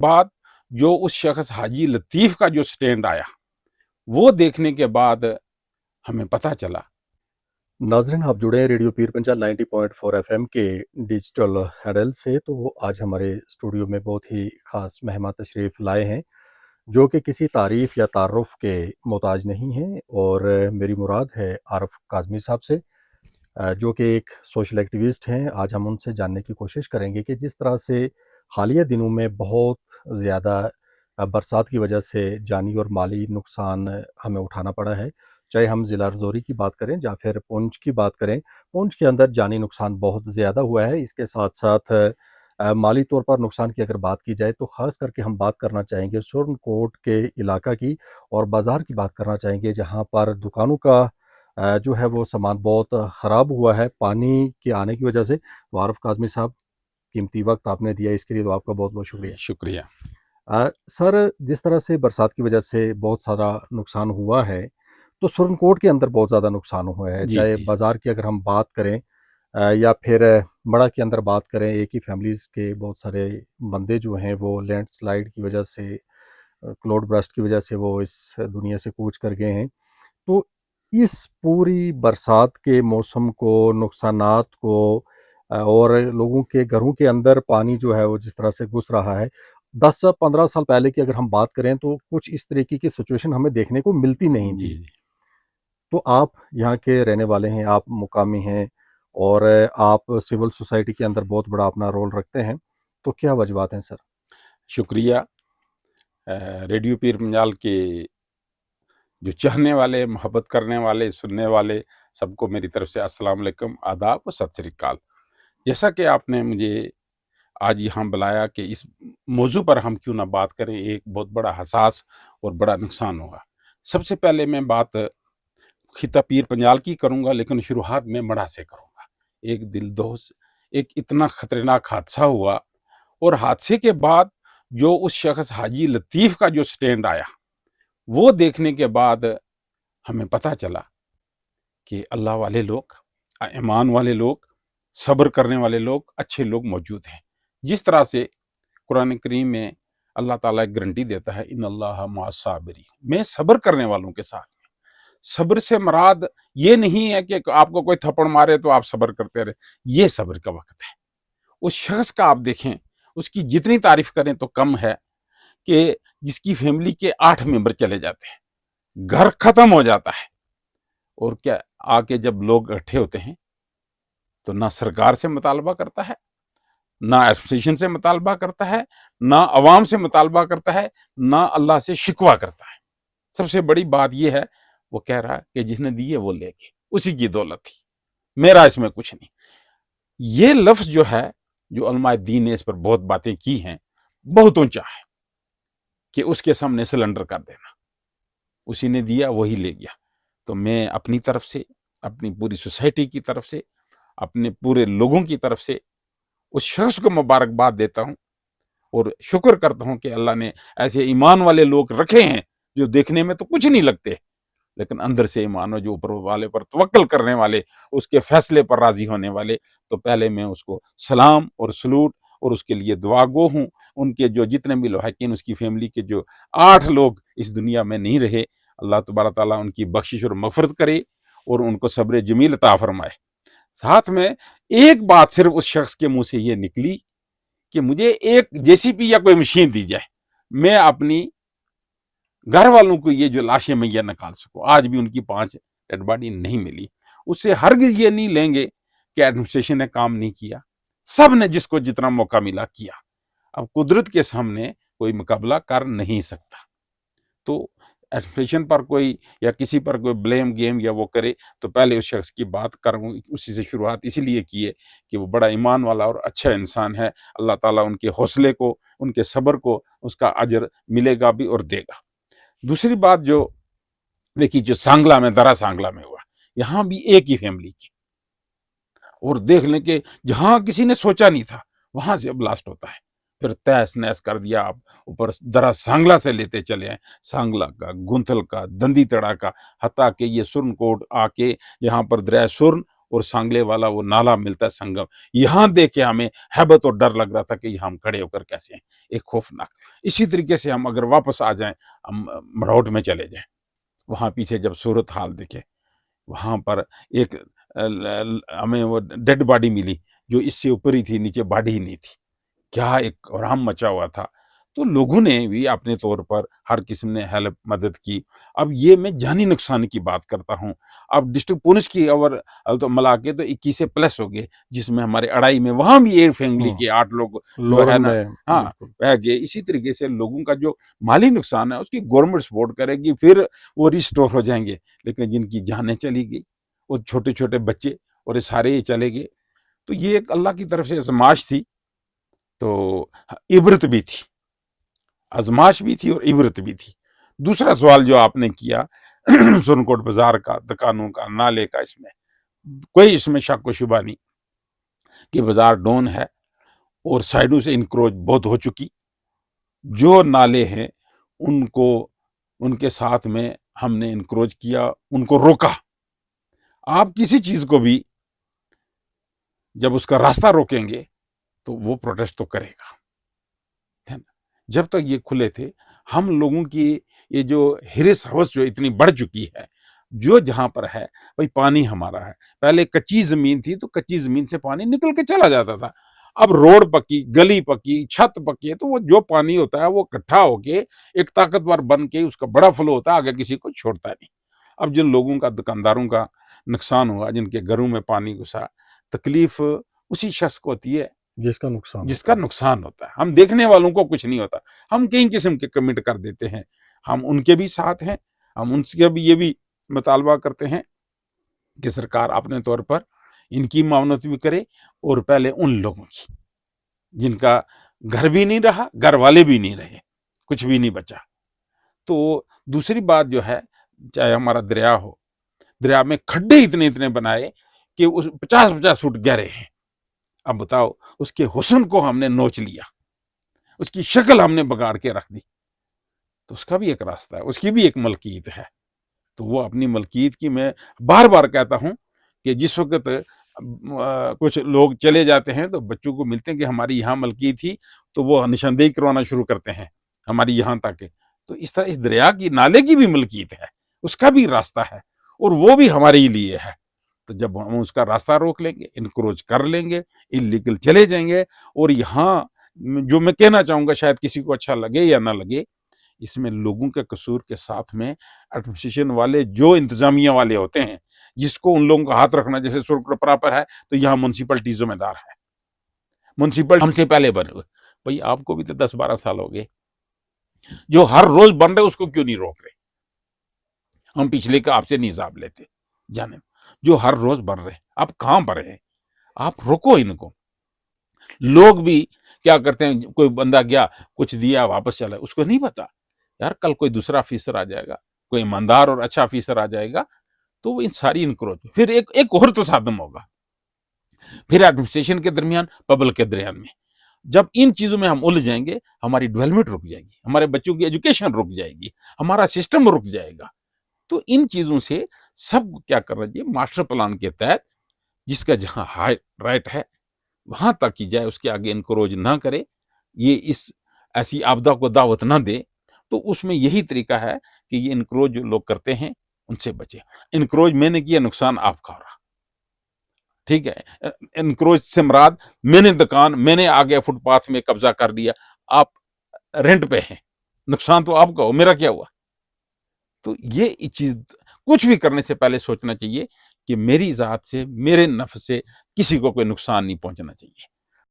بعد جو उस शख्स हाजी लतीफ़ का जो स्टैंड आया, वो देखने के बाद हमें पता चला। नाज़रीन, आप जुड़े हैं रेडियो पीर पंजाल 90.4 एफएम के डिजिटल हैडल से। तो आज हमारे स्टूडियो में बहुत ही ख़ास मेहमान तशरीफ़ लाए हैं जो कि किसी तारीफ़ या तारुफ़ के मोहताज नहीं हैं, और मेरी मुराद है आरफ़ काज़मी साहब से, जो कि एक सोशल एक्टिविस्ट हैं। आज हम उनसे जानने की कोशिश करेंगे कि जिस तरह से हालिया दिनों में बहुत ज़्यादा बरसात की वजह से जानी और माली नुकसान हमें उठाना पड़ा है, चाहे हम ज़िला रजौरी की बात करें या फिर पुंछ की बात करें। पुंछ के अंदर जानी नुकसान बहुत ज़्यादा हुआ है। इसके साथ साथ माली तौर पर नुकसान की अगर बात की जाए तो ख़ास करके हम बात करना चाहेंगे सुरनकोट के इलाका की, और बाज़ार की बात करना चाहेंगे जहाँ पर दुकानों का जो है वो सामान बहुत ख़राब हुआ है पानी के आने की वजह से। तो आरफ़ काज़मी साहब, कीमती वक्त आपने दिया, इसके लिए तो आपका बहुत बहुत शुक्रिया। शुक्रिया। सर, जिस तरह से बरसात की वजह से बहुत सारा नुकसान हुआ है, तो सुरनकोट के अंदर बहुत ज़्यादा नुकसान हुआ है, जी, चाहे जी। बाज़ार की अगर हम बात करें या फिर मड़ा के अंदर बात करें। एक ही फैमिलीज़ के बहुत सारे बंदे जो हैं वो लैंडस्लाइड की वजह से, क्लाउड बर्स्ट की वजह से वो इस दुनिया से कूच कर गए हैं। तो इस पूरी बरसात के मौसम को, नुकसानात को और लोगों के घरों के अंदर पानी जो है वो जिस तरह से घुस रहा है, 10 से 15 साल पहले की अगर हम बात करें तो कुछ इस तरीके की सिचुएशन हमें देखने को मिलती नहीं जी, थी। जी। तो आप यहाँ के रहने वाले हैं, आप मुकामी हैं, और आप सिविल सोसाइटी के अंदर बहुत बड़ा अपना रोल रखते हैं। तो क्या वजूहात हैं सर? शुक्रिया। रेडियो पीर पंजाल के जो चाहने वाले, मोहब्बत करने वाले, सुनने वाले, सबको मेरी तरफ से अस्सलाम वालेकुम, आदाब व सत श्री अकाल। जैसा कि आपने मुझे आज यहाँ बुलाया कि इस मौजू पर हम क्यों ना बात करें, एक बहुत बड़ा हसास और बड़ा नुकसान होगा। सबसे पहले मैं बात खिता पीर पंजाल की करूँगा, लेकिन शुरुआत मैं मढ़ा से करूँगा। एक दिलदोज़, एक इतना खतरनाक हादसा हुआ, और हादसे के बाद जो उस शख्स हाजी लतीफ़ का जो स्टैंड आया, वो देखने के बाद हमें पता चला कि अल्लाह वाले लोग, ईमान वाले लोग, सब्र करने वाले लोग, अच्छे लोग मौजूद हैं। जिस तरह से कुरान करीम में अल्लाह ताला एक गारंटी देता है, इन्नल्लाह मअस साबिरीन, मैं सब्र करने वालों के साथ। सब्र से मुराद ये नहीं है कि आपको कोई थप्पड़ मारे तो आप सब्र करते रहे, ये सब्र का वक्त है। उस शख्स का आप देखें, उसकी जितनी तारीफ करें तो कम है कि जिसकी फैमिली के 8 मेंबर चले जाते हैं, घर खत्म हो जाता है, और क्या आके जब लोग इकट्ठे होते हैं तो ना सरकार से मुतालबा करता है, ना एडमिनिस्ट्रेशन से मुतालबा करता है, ना अवाम से मुतालबा करता है, ना अल्लाह से शिकवा करता है। सबसे बड़ी बात ये है, वो कह रहा है कि जिसने दिए वो ले गए, उसी की दौलत थी, मेरा इसमें कुछ नहीं। ये लफ्ज़ जो है, जो उलमाए दीन ने इस पर बहुत बातें की हैं, बहुत ऊँचा है कि उसके सामने सरेंडर कर देना। उसी ने दिया, वही ले गया। तो मैं अपनी तरफ से, अपनी पूरी सोसाइटी की तरफ से, अपने पूरे लोगों की तरफ से उस शख्स को मुबारकबाद देता हूँ, और शुक्र करता हूँ कि अल्लाह ने ऐसे ईमान वाले लोग रखे हैं, जो देखने में तो कुछ नहीं लगते, लेकिन अंदर से ईमान हो, जो ऊपर वाले पर तवक्कल करने वाले, उसके फैसले पर राज़ी होने वाले। तो पहले मैं उसको सलाम और सलूट और उसके लिए दुआ गो हूँ। उनके जो जितने भी लवाहिकीन, उसकी फैमिली के जो 8 लोग इस दुनिया में नहीं रहे, अल्लाह तबारक तआला उनकी बख्शिश और मग़फ़िरत करे और उनको सब्र जमील अता फ़रमाए। साथ में एक बात सिर्फ़ उस शख्स के मुँह से ये निकली कि मुझे एक जेसीबी या कोई मशीन दी जाए, मैं अपनी घर वालों को ये जो लाशें मैं ये निकाल सकूँ। आज भी उनकी 5 डेड बॉडी नहीं मिली। उससे हरगिज़ ये नहीं लेंगे कि एडमिनिस्ट्रेशन ने काम नहीं किया। सब ने जिसको जितना मौका मिला किया। अब कुदरत के सामने कोई मुकाबला कर नहीं सकता। तो एडमिनिस्ट्रेशन पर कोई या किसी पर कोई ब्लेम गेम या वो करे, तो पहले उस शख्स की बात करूँ, उसी से शुरुआत इसीलिए की है कि वो बड़ा ईमान वाला और अच्छा इंसान है। अल्लाह ताला उनके हौसले को, उनके सब्र को, उसका अजर मिलेगा भी और देगा। दूसरी बात जो देखिए, जो सांगला में, दरा सांगला में हुआ, यहाँ भी एक ही फैमिली की, और देख लें कि जहाँ किसी ने सोचा नहीं था, वहां से ब्लास्ट होता है। फिर तहस नहस कर दिया। आप ऊपर दरा सांगला से लेते चले आए, सांगला का, गुंथल का, दंदी तड़ा का, हत्ता के ये सुरनकोट आके यहाँ पर दरिया सुरन اور سانگلے والا وہ نالا ملتا ہے سنگم، یہاں دیکھ کے ہمیں ہیبت اور ڈر لگ رہا تھا کہ یہاں ہم کھڑے ہو کر کیسے ہیں، ایک خوفناک۔ اسی طریقے سے ہم اگر واپس آ جائیں، ہم مڑوٹ میں چلے جائیں، وہاں پیچھے جب صورت حال دیکھے، وہاں پر ایک ہمیں وہ ڈیڈ باڈی ملی جو اس سے اوپر ہی تھی، نیچے باڈی ہی نہیں تھی، کیا ایک رام مچا ہوا تھا۔ تو لوگوں نے بھی اپنے طور پر ہر قسم نے ہیلپ مدد کی۔ اب یہ میں جانی نقصان کی بات کرتا ہوں۔ اب ڈسٹرکٹ پونچھ کی اور تو ملا کے تو 21 پلس ہو گئے، جس میں ہمارے اڑائی میں وہاں بھی ایک فیملی کے 8 لوگ جو ہے لورن نا، میں ہاں بالکل رہ گئے۔ اسی طریقے سے لوگوں کا جو مالی نقصان ہے اس کی گورنمنٹ سپورٹ کرے گی، پھر وہ ریسٹور ہو جائیں گے، لیکن جن کی جانیں چلی گئی، وہ چھوٹے چھوٹے بچے اور یہ سارے ہی چلے گئے، تو یہ ایک اللہ کی طرف سے آزمائش تھی، تو عبرت بھی تھی، آزمائش بھی تھی اور عبرت بھی تھی۔ دوسرا سوال جو آپ نے کیا سرنکوٹ بازار کا، دکانوں کا، نالے کا، اس میں کوئی اس میں شک و شبہ نہیں کہ بازار ڈون ہے اور سائڈوں سے انکروچ بہت ہو چکی۔ جو نالے ہیں ان کے ساتھ میں ہم نے انکروچ کیا، ان کو روکا۔ آپ کسی چیز کو بھی جب اس کا راستہ روکیں گے تو وہ پروٹیسٹ تو کرے گا، ہے نا۔ جب تک یہ کھلے تھے، ہم لوگوں کی یہ جو ہرس ہوس جو اتنی بڑھ چکی ہے، جو جہاں پر ہے بھئی پانی ہمارا ہے، پہلے کچی زمین تھی تو کچی زمین سے پانی نکل کے چلا جاتا تھا، اب روڈ پکی، گلی پکی، چھت پکی ہے، تو وہ جو پانی ہوتا ہے وہ اکٹھا ہو کے ایک طاقتور بن کے اس کا بڑا فلو ہوتا ہے، آگے کسی کو چھوڑتا نہیں۔ اب جن لوگوں کا، دکانداروں کا نقصان ہوا، جن کے گھروں میں پانی گھسا، تکلیف اسی شخص کو ہوتی ہے جس کا نقصان جس ہوتا کا نقصان ہوتا ہے۔ ہم دیکھنے والوں کو کچھ نہیں ہوتا، ہم کئی قسم کے کمنٹ کر دیتے ہیں، ہم ان کے بھی ساتھ ہیں، ہم ان سے بھی یہ بھی مطالبہ کرتے ہیں کہ سرکار اپنے طور پر ان کی معاونت بھی کرے، اور پہلے ان لوگوں کی جن کا گھر بھی نہیں رہا، گھر والے بھی نہیں رہے، کچھ بھی نہیں بچا۔ تو دوسری بات جو ہے، چاہے ہمارا دریا ہو، دریا میں کھڈے اتنے اتنے بنائے کہ 50-50 فٹ گہرے ہیں۔ اب بتاؤ، اس کے حسن کو ہم نے نوچ لیا، اس کی شکل ہم نے بگاڑ کے رکھ دی، تو اس کا بھی ایک راستہ ہے، اس کی بھی ایک ملکیت ہے۔ تو وہ اپنی ملکیت کی، میں بار بار کہتا ہوں کہ جس وقت کچھ لوگ چلے جاتے ہیں تو بچوں کو ملتے ہیں کہ ہماری یہاں ملکیت تھی، تو وہ نشاندہی کروانا شروع کرتے ہیں ہماری یہاں تک۔ تو اس طرح اس دریا کی، نالے کی بھی ملکیت ہے، اس کا بھی راستہ ہے، اور وہ بھی ہمارے ہی لیے ہے۔ تو جب ہم اس کا راستہ روک لیں گے، انکروچ کر لیں گے، انلیگل چلے جائیں گے، اور یہاں جو میں کہنا چاہوں گا، شاید کسی کو اچھا لگے یا نہ لگے، اس میں لوگوں کے قصور کے ساتھ میں ایڈمنسٹریشن والے، جو انتظامیہ والے ہوتے ہیں، جس کو ان لوگوں کا ہاتھ رکھنا، جیسے سرکٹ پراپر ہے تو یہاں میونسپلٹی ذمہ دار ہے، میونسپل ہم سے پہلے بنے ہوئے، بھئی آپ کو بھی تو 10-12 سال ہو گئے، جو ہر روز بن رہے اس کو کیوں نہیں روک رہے؟ ہم پچھلے کا آپ سے نہیں حساب لیتے، جانے جو ہر روز بن رہے، آپ کہاں پر ہیں؟ آپ روکو ان کو۔ لوگ بھی کیا کرتے ہیں، کوئی بندہ گیا، کچھ دیا، واپس چلا، اس کو نہیں پتا یار کل کوئی دوسرا آفیسر آ جائے گا، کوئی ایماندار اور اچھا آفیسر آ جائے گا، تو وہ ان ساری انکروچ، پھر ایک اور تصادم ہوگا، پھر ایڈمنسٹریشن کے درمیان، پبلک کے درمیان میں۔ جب ان چیزوں میں ہم الجھ جائیں گے، ہماری ڈیولپمنٹ رک جائے گی، ہمارے بچوں کی ایجوکیشن رک جائے گی، ہمارا سسٹم رک جائے گا۔ تو ان چیزوں سے سب کو کیا کرنا چاہیے، ماسٹر پلان کے تحت جس کا جہاں رائٹ ہے وہاں تک کی جائے، اس کے آگے انکروچ نہ کرے، یہ اس ایسی آپدا کو دعوت نہ دے۔ تو اس میں یہی طریقہ ہے کہ یہ انکروچ جو لوگ کرتے ہیں ان سے بچے۔ انکروچ میں نے کیا، نقصان آپ کا ہو رہا، ٹھیک ہے۔ انکروچ سے مراد، میں نے دکان، میں نے آگے فٹ پاتھ میں قبضہ کر دیا، آپ رینٹ پہ ہیں، نقصان تو آپ کا ہو، میرا کیا ہوا؟ تو یہ چیز کچھ بھی کرنے سے پہلے سوچنا چاہیے کہ میری ذات سے، میرے نفس سے کسی کو کوئی نقصان نہیں پہنچنا چاہیے۔